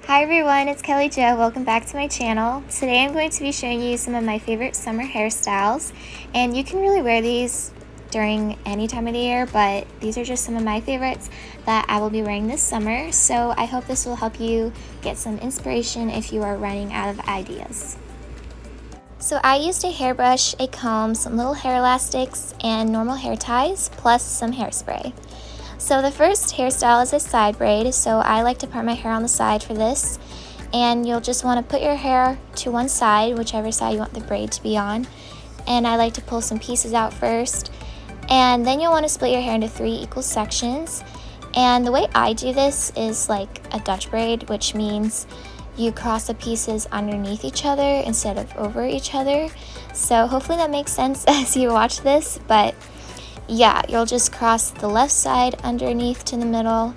Hi everyone, it's Kelly Jo. Welcome back to my channel. Today I'm going to be showing you some of my favorite summer hairstyles, and you can really wear these during any time of the year, but these are just some of my favorites that I will be wearing this summer. So I hope this will help you get some inspiration if you are running out of ideas. So I used a hairbrush, a comb, some little hair elastics, and normal hair ties, plus some hairspray. So the first hairstyle is a side braid, so I like to part my hair on the side for this. And you'll just want to put your hair to one side, whichever side you want the braid to be on. And I like to pull some pieces out first. And then you'll want to split your hair into 3 equal sections. And the way I do this is like a Dutch braid, which means you cross the pieces underneath each other instead of over each other. So hopefully that makes sense as you watch this, but yeah, you'll just cross the left side underneath to the middle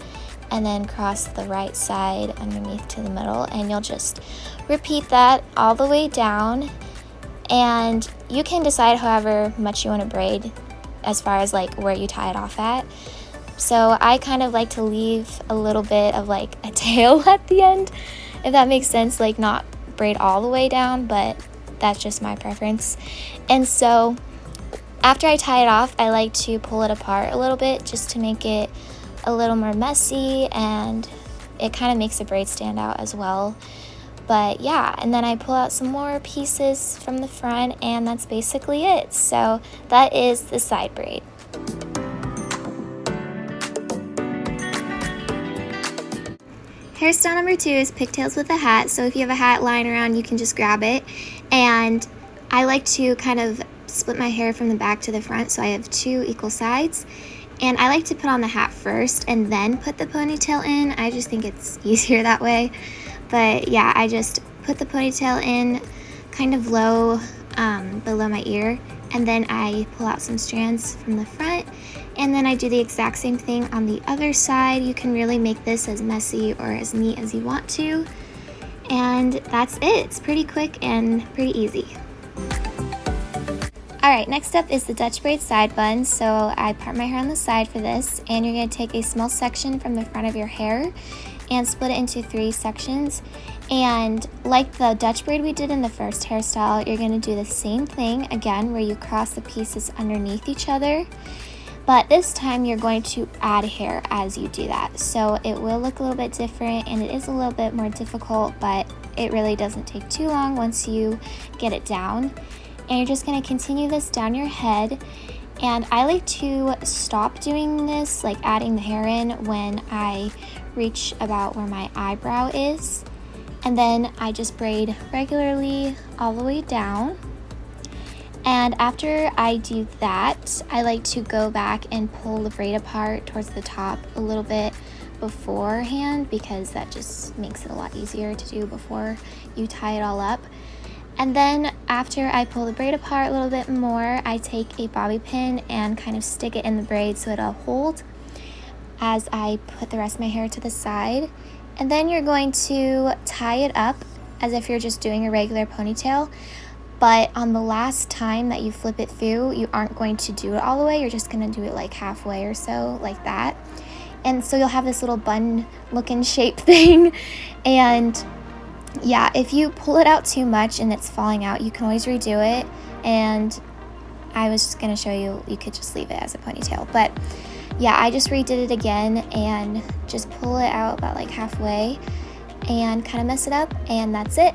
and then cross the right side underneath to the middle, and you'll just repeat that all the way down. And you can decide however much you want to braid as far as like where you tie it off at. So I kind of like to leave a little bit of like a tail at the end, if that makes sense, like not braid all the way down, but that's just my preference. And so after I tie it off, I like to pull it apart a little bit just to make it a little more messy, and it kind of makes the braid stand out as well. But yeah, and then I pull out some more pieces from the front, and that's basically it. So that is the side braid. Hairstyle number 2 is pigtails with a hat. So if you have a hat lying around, you can just grab it. And I like to kind of split my hair from the back to the front, so I have 2 equal sides. And I like to put on the hat first and then put the ponytail in. I just think it's easier that way. But yeah, I just put the ponytail in kind of low below my ear, and then I pull out some strands from the front, and then I do the exact same thing on the other side. You can really make this as messy or as neat as you want to. And that's it. It's pretty quick and pretty easy. Alright, next up is the Dutch braid side bun. So I part my hair on the side for this, and you're going to take a small section from the front of your hair and split it into 3 sections. And like the Dutch braid we did in the first hairstyle, you're going to do the same thing again where you cross the pieces underneath each other. But this time you're going to add hair as you do that. So it will look a little bit different, and it is a little bit more difficult, but it really doesn't take too long once you get it down. And you're just going to continue this down your head. And I like to stop doing this, like adding the hair in, when I reach about where my eyebrow is. And then I just braid regularly all the way down. And after I do that, I like to go back and pull the braid apart towards the top a little bit beforehand, because that just makes it a lot easier to do before you tie it all up. And then after I pull the braid apart a little bit more, I take a bobby pin and kind of stick it in the braid so it'll hold as I put the rest of my hair to the side. And then you're going to tie it up as if you're just doing a regular ponytail. But on the last time that you flip it through, you aren't going to do it all the way. You're just going to do it like halfway or so, like that. And so you'll have this little bun looking shape thing. And yeah, if you pull it out too much and it's falling out, you can always redo it. And I was just going to show you, you could just leave it as a ponytail. But yeah, I just redid it again and just pull it out about like halfway and kind of mess it up, and that's it.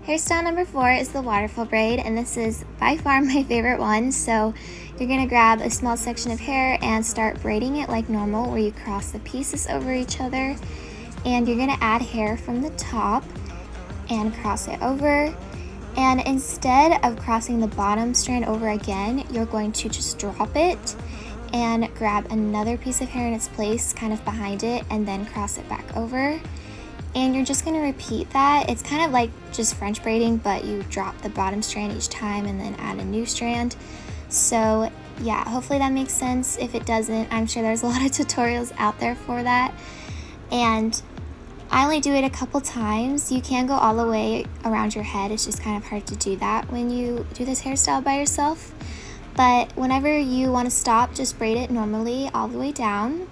Hairstyle number 4 is the waterfall braid, and this is by far my favorite one. So you're going to grab a small section of hair and start braiding it like normal, where you cross the pieces over each other, and you're going to add hair from the top and cross it over. And instead of crossing the bottom strand over again, you're going to just drop it and grab another piece of hair in its place kind of behind it, and then cross it back over. And you're just going to repeat that. It's kind of like just French braiding, but you drop the bottom strand each time and then add a new strand. So yeah, hopefully that makes sense. If it doesn't, I'm sure there's a lot of tutorials out there for that. And I only do it a couple times. You can go all the way around your head. It's just kind of hard to do that when you do this hairstyle by yourself. But whenever you want to stop, just braid it normally all the way down.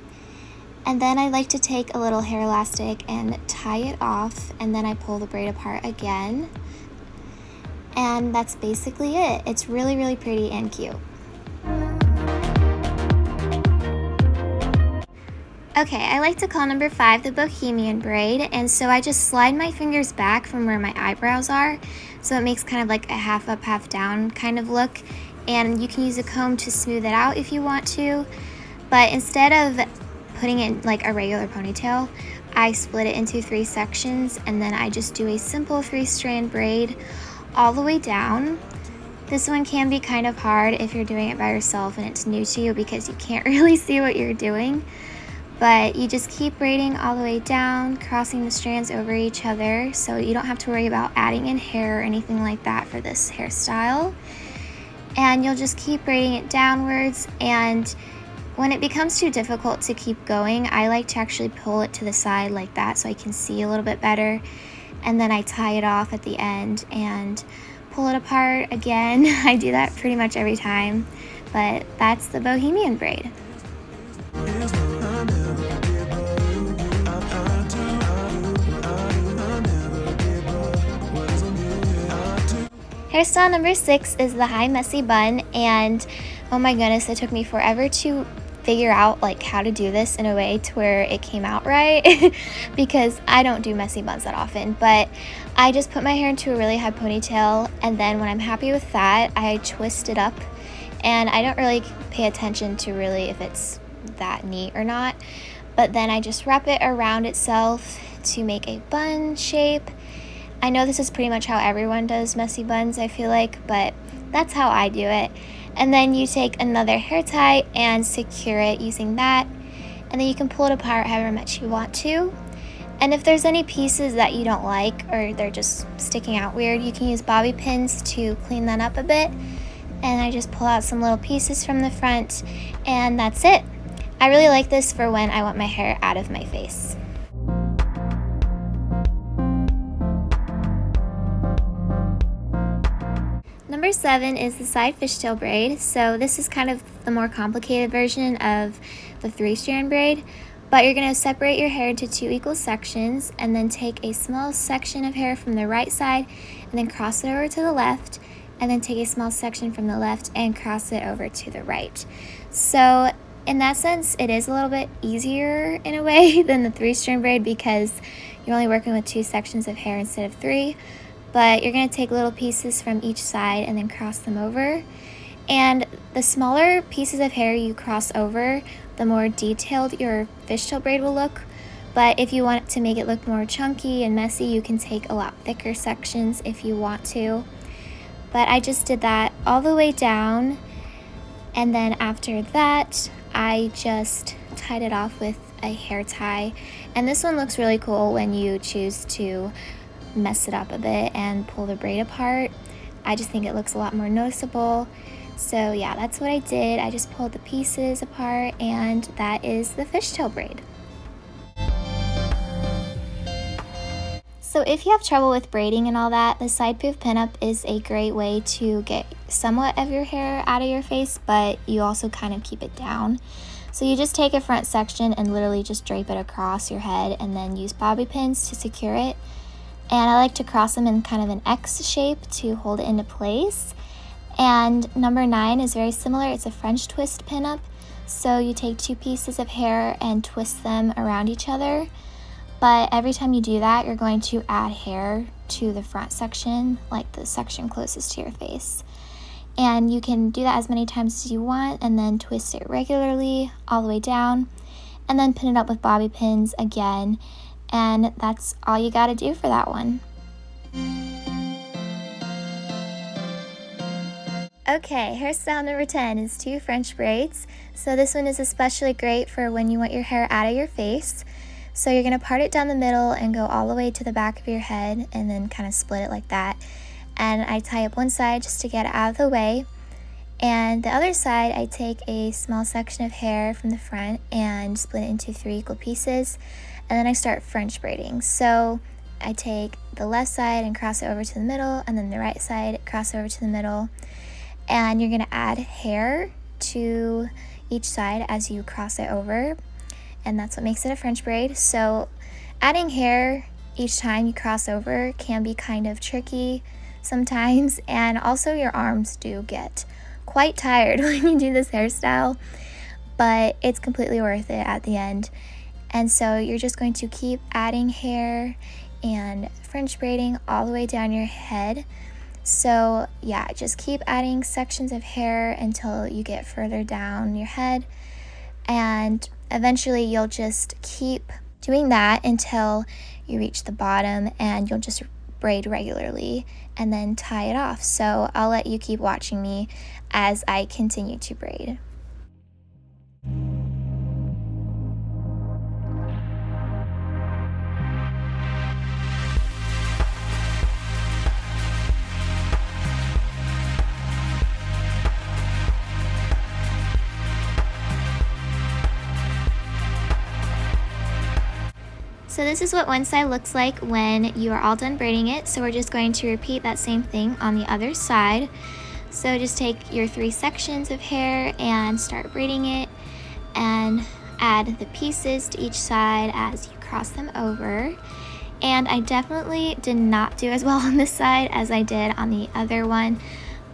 And then I like to take a little hair elastic and tie it off, and then I pull the braid apart again. And that's basically it. It's really, really pretty and cute. Okay, I like to call number 5 the bohemian braid, and so I just slide my fingers back from where my eyebrows are, so it makes kind of like a half up, half down kind of look. And you can use a comb to smooth it out if you want to, but instead of putting it in like a regular ponytail, I split it into 3 sections, and then I just do a simple 3-strand braid all the way down. This one can be kind of hard if you're doing it by yourself and it's new to you because you can't really see what you're doing. But you just keep braiding all the way down, crossing the strands over each other, so you don't have to worry about adding in hair or anything like that for this hairstyle. And you'll just keep braiding it downwards, and when it becomes too difficult to keep going, I like to actually pull it to the side like that so I can see a little bit better. And then I tie it off at the end and pull it apart again. I do that pretty much every time, but that's the bohemian braid. Hairstyle number 6 is the high messy bun, and oh my goodness, it took me forever to figure out like how to do this in a way to where it came out right because I don't do messy buns that often. But I just put my hair into a really high ponytail, and then when I'm happy with that, I twist it up, and I don't really pay attention to really if it's that neat or not, but then I just wrap it around itself to make a bun shape. I know this is pretty much how everyone does messy buns, I feel like, but that's how I do it. And then you take another hair tie and secure it using that, and then you can pull it apart however much you want to. And if there's any pieces that you don't like or they're just sticking out weird, you can use bobby pins to clean that up a bit. And I just pull out some little pieces from the front, and that's it. I really like this for when I want my hair out of my face. Number 7 is the side fishtail braid. So this is kind of the more complicated version of the 3-strand braid, but you're going to separate your hair into 2 equal sections, and then take a small section of hair from the right side and then cross it over to the left, and then take a small section from the left and cross it over to the right. So in that sense, it is a little bit easier in a way than the 3-strand braid because you're only working with 2 sections of hair instead of 3. But you're going to take little pieces from each side and then cross them over. And the smaller pieces of hair you cross over, the more detailed your fishtail braid will look. But if you want to make it look more chunky and messy, you can take a lot thicker sections if you want to. But I just did that all the way down, and then after that, I just tied it off with a hair tie. And this one looks really cool when you choose to mess it up a bit and pull the braid apart. I just think it looks a lot more noticeable. So yeah, that's what I did. I just pulled the pieces apart, and that is the fishtail braid. So if you have trouble with braiding and all that, the side poof pinup is a great way to get somewhat of your hair out of your face, but you also kind of keep it down. So you just take a front section and literally just drape it across your head, and then use bobby pins to secure it. And I like to cross them in kind of an X shape to hold it into place. And number 9 is very similar. It's a French twist pinup. So you take 2 pieces of hair and twist them around each other. But every time you do that, you're going to add hair to the front section, like the section closest to your face. And you can do that as many times as you want, and then twist it regularly all the way down, and then pin it up with bobby pins again. And that's all you got to do for that one. Okay, hairstyle number 10 is 2 French braids. So this one is especially great for when you want your hair out of your face. So you're going to part it down the middle and go all the way to the back of your head, and then kind of split it like that. And I tie up one side just to get it out of the way. And the other side, I take a small section of hair from the front and split it into 3 equal pieces. And then I start French braiding. So I take the left side and cross it over to the middle, and then the right side, cross over to the middle. And you're going to add hair to each side as you cross it over. and that's what makes it a French braid. So adding hair each time you cross over can be kind of tricky sometimes, and also your arms do get quite tired when you do this hairstyle, but it's completely worth it at the end. And so you're just going to keep adding hair and French braiding all the way down your head. So yeah, just keep adding sections of hair until you get further down your head, and eventually you'll just keep doing that until you reach the bottom, and you'll just braid regularly and then tie it off. So I'll let you keep watching me as I continue to braid. So this is what one side looks like when you are all done braiding it. So we're just going to repeat that same thing on the other side. So just take your 3 sections of hair and start braiding it, and add the pieces to each side as you cross them over. And I definitely did not do as well on this side as I did on the other one,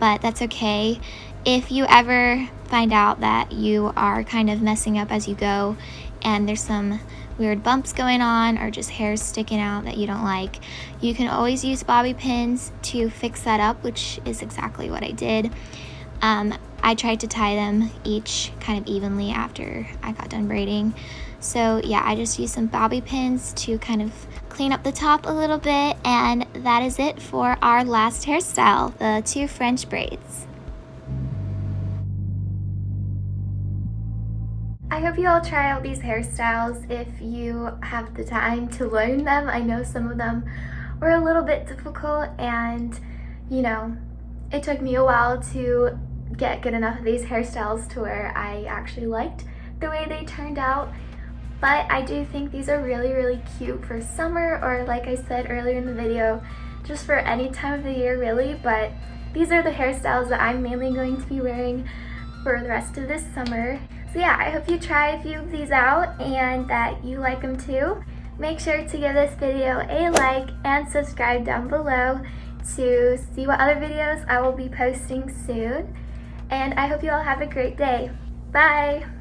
but that's okay. If you ever find out that you are kind of messing up as you go and there's some weird bumps going on or just hairs sticking out that you don't like, you can always use bobby pins to fix that up, which is exactly what I did. I tried to tie them each kind of evenly after I got done braiding. So yeah, I just used some bobby pins to kind of clean up the top a little bit, and that is it for our last hairstyle, the 2 French braids. I hope you all try out these hairstyles if you have the time to learn them. I know some of them were a little bit difficult, and you know, it took me a while to get good enough of these hairstyles to where I actually liked the way they turned out. But I do think these are really, really cute for summer, or like I said earlier in the video, just for any time of the year really. But these are the hairstyles that I'm mainly going to be wearing for the rest of this summer. So yeah, I hope you try a few of these out and that you like them too. Make sure to give this video a like and subscribe down below to see what other videos I will be posting soon. And I hope you all have a great day. Bye!